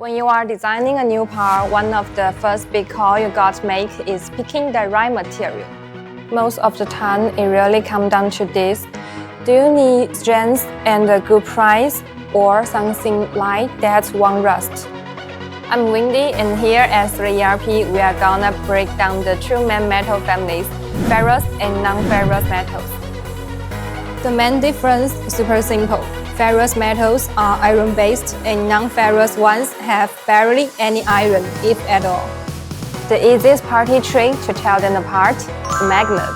When you are designing a new part, one of the first big calls you got to make is picking the right material. Most of the time, it really comes down to this. Do you need strength and a good price, or something light that won't rust? I'm Wendy, and here at 3ERP, we are gonna break down the two main metal families, ferrous and non-ferrous metals. The main difference is super simple. Ferrous metals are iron-based and non-ferrous ones have barely any iron, if at all. The easiest party trick to tell them apart is a magnet.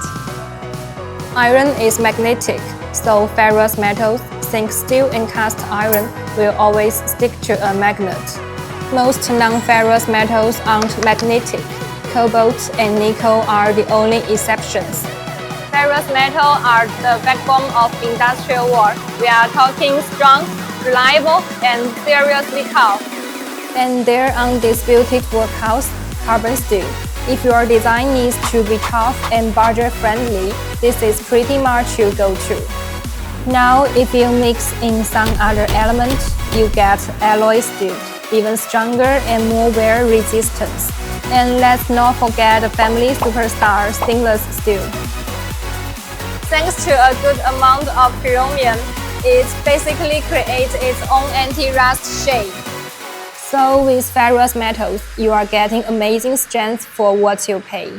Iron is magnetic, so ferrous metals, zinc, steel, and cast iron will always stick to a magnet. Most non-ferrous metals aren't magnetic. Cobalt and nickel are the only exceptions. Ferrous metals are the backbone of industrial work. We are talking strong, reliable, and seriously tough. And their undisputed workhorse, carbon steel. If your design needs to be tough and budget-friendly, this is pretty much your go-to. Now, if you mix in some other element, you get alloy steel, even stronger and more wear resistance. And let's not forget the family superstar stainless steel. Thanks to a good amount of chromium, it basically creates its own anti-rust shade. So with ferrous metals, you are getting amazing strength for what you pay.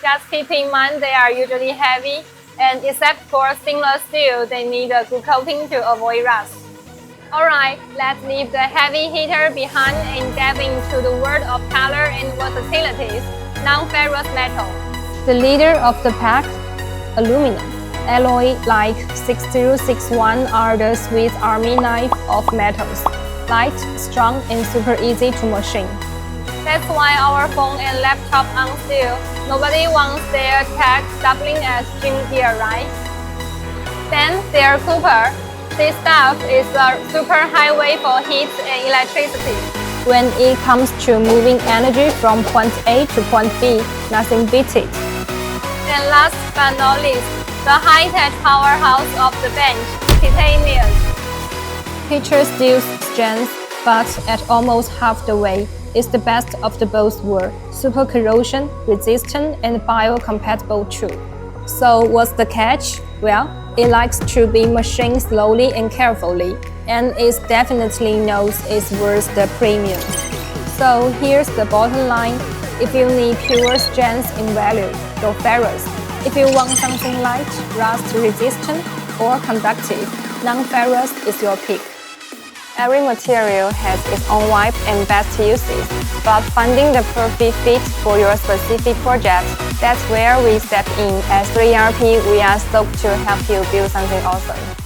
Just keep in mind they are usually heavy, and except for stainless steel, they need a good coating to avoid rust. Alright, let's leave the heavy hitter behind and dive into the world of color and versatilities, non-ferrous metal. The leader of the pack, aluminum. Alloy like 6061 are the Swiss Army knife of metals. Light, strong, and super easy to machine. That's why our phone and laptop on steel. Nobody wants their tech doubling as gym gear, right? Then their copper. This stuff is a super highway for heat and electricity. When it comes to moving energy from point A to point B, nothing beats it. And last but not least, the high-tech powerhouse of the bench, titanium. Picture steel's strength, but at almost half the way, it's the best of the both worlds, super corrosion, resistant, and biocompatible too. So what's the catch? Well, it likes to be machined slowly and carefully, and it definitely knows it's worth the premium. So here's the bottom line. If you need pure strength and value, go ferrous. If you want something light, rust-resistant, or conductive, non-ferrous is your pick. Every material has its own vibe and best uses, but finding the perfect fit for your specific project, that's where we step in. At 3ERP, we are stoked to help you build something awesome.